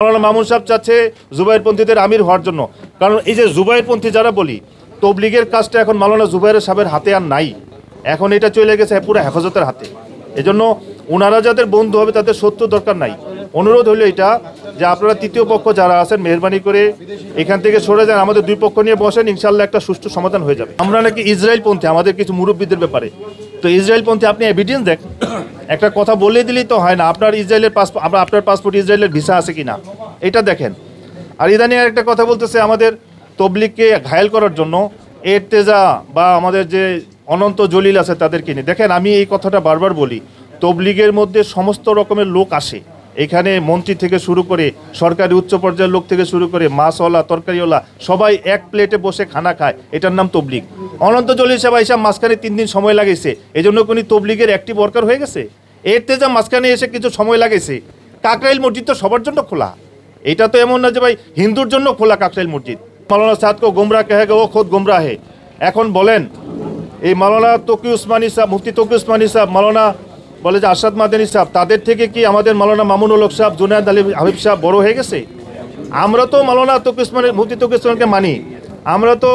মাওলানা মামুন সাহেব চাচ্ছে জুবাইরপন্থীদের আমির হওয়ার জন্য। কারণ এই যে জুবাইরপন্থী যারা বলি, তবলিগের কাজটা এখন মাওলানা জুবাইর সাহেবের হাতে আর নাই, এখন এটা চলে গেছে পুরো হেফাজতের হাতে। এজন্য ওনারা যাদের বন্ধু হবে তাদের শত্রু দরকার নাই। অনুরোধ হলো এটা যে আপনারা তৃতীয় পক্ষ যারা আছেন মেহরবানি করে এখান থেকে সরে যান, আমাদের দুই পক্ষ নিয়ে বসেন, ইনশাল্লাহ একটা সুষ্ঠু সমাধান হয়ে যাবে। আমরা নাকি ইসরায়েলপন্থী, আমাদের কিছু মুরব্বীদের ব্যাপারে, তো ইসরায়েলপন্থী আপনি এভিডেন্স দেখ, একটা কথা বলে দিলেই তো হয় না। আপনার ইসরায়েলের পাসপোর্ট, আপনার পাসপোর্ট ইসরায়েলের ভিসা আছে কিনা এটা দেখেন। আর ইদানিং একটা কথা বলতেছে আমাদের তবলিগকে ঘায়েল করার জন্য এরতেজা বা আমাদের যে অনন্ত জলিল আছে তাদেরকে নিয়ে। দেখেন আমি এই কথাটা বারবার বলি, তবলিগের মধ্যে সমস্ত রকমের লোক আসে এখানে, মন্ত্রী থেকে শুরু করে সরকারি উচ্চ পর্যায়ের লোক থেকে শুরু করে মাছওয়ালা তরকারিওয়ালা সবাই এক প্লেটে বসে খানা খায়, এটার নাম তবলিগ। অনন্ত জলিল সাহেব হিসাব মাঝখানে 3 দিন সময় লাগাইছে, এই জন্য কোন তবলিগের অ্যাক্টিভ ওয়ার্কার হয়ে গেছে? এরতেজা মাঝখানে এসে কিছু সময় লাগাইছে। কাকরাইল মসজিদ তো সবার জন্য খোলা, এটা তো এমন না যে ভাই হিন্দুর জন্য খোলা কাকরাইল মসজিদ। মাওলানা সাদকে গোমরা কহেগা ও খোদ গোমরা হে। এখন বলেন এই মাওলানা তকি উসমানী সাহেব, মুফতি তকি উসমানী সাহেব, মাওলানা বলে যে আরশাদ মাদানী সাহেব, তাদের থেকে কি আমাদের মাওলানা মামুনুল হক সাহেব, জুনায়েদ আলী হাবিব সাহেব বড় হয়ে গেছে? আমরা তো মাওলানা তকি উসমানী, মুফতি তকি উসমানকে মানি, আমরা তো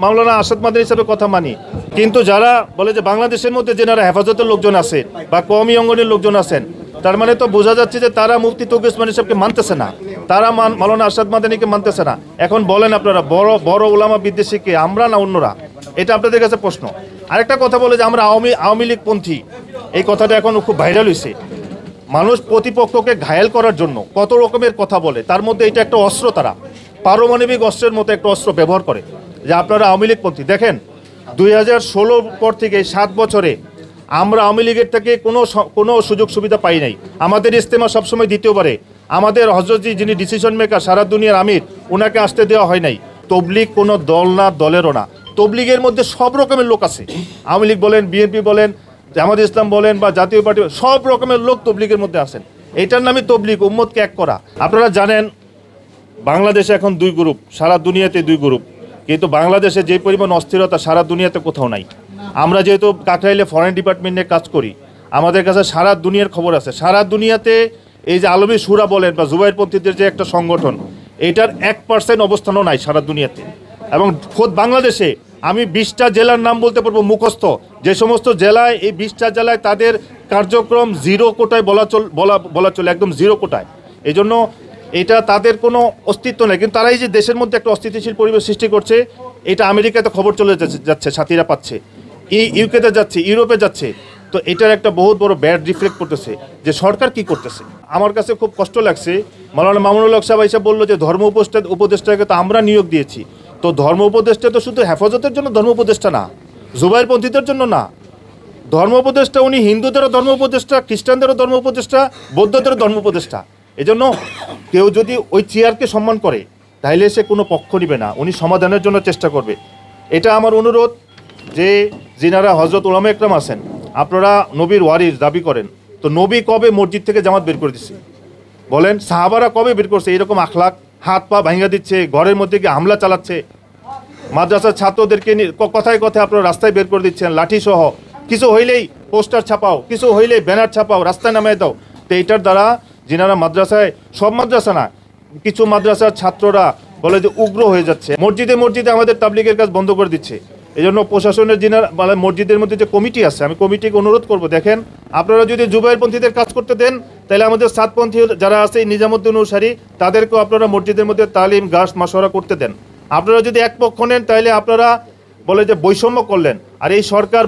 মাওলানা আরশাদ মাদানী সাহেবের কথা মানি। কিন্তু যারা বলে যে বাংলাদেশের মধ্যে যেনারা হেফাজতের লোকজন আছে বা কওমি অঙ্গনের লোকজন আছেন, তার মানে তো বোঝা যাচ্ছে যে তারা মুফতি তকি উসমানী সাহেবকে মানতেছে না, তারা মাওলানা আরশাদ মাদানীকে মানতেছে না। এখন বলেন আপনারা বড় বড় উলামা বিদ্বেষী কে, আমরা না অন্যরা? এটা আপনাদের কাছে প্রশ্ন। আরেকটা কথা বলে যে আমরা আওয়ামী লীগ পন্থী, এই কথাটা এখন খুব ভাইরাল হয়েছে। মানুষ প্রতিপক্ষকে ঘায়েল করার জন্য কত রকমের কথা বলে, তার মধ্যে এটা একটা অস্ত্র, তারা পারমাণবিক অস্ত্রের মতো একটা অস্ত্র ব্যবহার করে যে আপনারা আওয়ামী লীগ পন্থী। দেখেন 2016 পর থেকে 7 বছরে আমরা আওয়ামী লীগের থেকে কোনো সুযোগ সুবিধা পাই নাই। আমাদের ইজতেমা সবসময় দ্বিতীয়বারে, আমাদের হজরতজি যিনি ডিসিশন মেকার সারা দুনিয়ার আমির, ওনাকে আসতে দেওয়া হয় নাই। তবলিগ কোনো দল না, দলেরও না। তবলিগের মধ্যে সব রকমের লোক আছে, আওয়ামী লীগ বলেন, বিএনপি বলেন, জামাত ইসলাম বলেন বা জাতীয় পার্টি, সব রকমের লোক তবলিগের মধ্যে আছেন। এটার নামই তবলিগ, উম্মতকে এক করা। আপনারা জানেন বাংলাদেশে এখন 2 গ্রুপ, সারা দুনিয়াতে 2 গ্রুপ, কিন্তু বাংলাদেশে যে পরিমাণ অস্থিরতা সারা দুনিয়াতে কোথাও নাই। আমরা যেহেতু কাকরাইলে ফরেন ডিপার্টমেন্ট নিয়ে কাজ করি, আমাদের কাছে সারা দুনিয়ার খবর আছে। সারা দুনিয়াতে এই যে আলমী সুরা বলেন বা জুবাইরপন্থীদের যে একটা সংগঠন, এটার 1% অবস্থানও নাই সারা দুনিয়াতে। এবং খোদ বাংলাদেশে আমি 20টা জেলার নাম বলতে পারবো মুখস্থ, যে সমস্ত জেলায়, এই 20টা জেলায় তাদের কার্যক্রম 0 কোটায় বলা চলে, একদম 0 কোটায়। এই জন্য এটা তাদের কোনো অস্তিত্ব নেই। কিন্তু তারা এই যে দেশের মধ্যে একটা অস্থিতিশীল পরিবেশ সৃষ্টি করছে, এটা আমেরিকাতে খবর চলে যাচ্ছে, সাথীরা পাচ্ছে, ইউকেতে যাচ্ছে, ইউরোপে যাচ্ছে। তো এটার একটা বহুত বড় ব্যাড রিফ্লেক্ট করতেছে যে সরকার কি করতেছে। আমার কাছে খুব কষ্ট লাগছে, মাওলানা মামুনুল হক সাহেব এসে বললো যে ধর্ম উপদেষ্টাকে তো আমরা নিয়োগ দিয়েছি। তো ধর্ম উপদেষ্টা তো শুধু হেফাজতের জন্য ধর্ম উপদেষ্টা না, জুবাইরপন্থীদের জন্য না। ধর্ম উপদেষ্টা উনি হিন্দুদেরও ধর্ম উপদেষ্টা, খ্রিস্টানদেরও ধর্ম উপদেষ্টা, বৌদ্ধদেরও ধর্ম উপদেষ্টা। এই জন্য কেউ যদি ওই চেয়ারকে সম্মান করে তাহলে সে কোনো পক্ষ নিবে না, উনি সমাধানের জন্য চেষ্টা করবে। এটা আমার অনুরোধ যে যিনারা হজরত উলামা একরাম আছেন, আপনারা নবীর ওয়ারিস দাবি করেন, তো নবী কবে মসজিদ থেকে জামাত বের করে দিচ্ছে বলেন? সাহাবারা কবে বের করছে এরকম আখলাক? হাত পা ভাঙা দিচ্ছে, ঘরের মধ্যে গিয়ে হামলা চালাচ্ছে, মাদ্রাসার ছাত্রদেরকে কথায় কথায় আপনারা রাস্তায় বের করে দিচ্ছেন লাঠি সহ। কিছু হইলেই পোস্টার ছাপাও, কিছু হইলেই ব্যানার ছাপাও, রাস্তায় নামায় দাও। তো এইটার দ্বারা যিনারা মাদ্রাসায়, সব মাদ্রাসা না, কিছু মাদ্রাসার ছাত্ররা বলে যে উগ্র হয়ে যাচ্ছে, মসজিদে আমাদের তাবলিগের কাজ বন্ধ করে দিচ্ছে। এই জন্য প্রশাসনের যিনারা মানে মসজিদের মধ্যে যে কমিটি আছে, আমি কমিটিকে অনুরোধ করব, দেখেন আপনারা যদি জুবাইরপন্থীদের কাজ করতে দেন তাহলে আমাদের সাতপন্থী যারা আছে নিজামুদ্দিন অনুসারী, তাদেরকেও আপনারা মসজিদের মধ্যে তালিম গাছ মাশওয়ারা করতে দেন। আপনারা যদি এক পক্ষ নেন তাহলে আপনারা বলে যে বৈষম্য করলেন। আর এই সরকার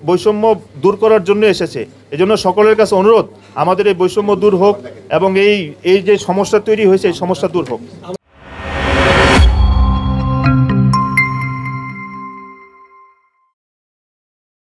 বৈষম্য দূর করার জন্য এসেছে। এই জন্য সকলের কাছে অনুরোধ, আমাদের এই বৈষম্য দূর হোক এবং এই যে সমস্যা তৈরি হয়েছে এই সমস্যা দূর হোক।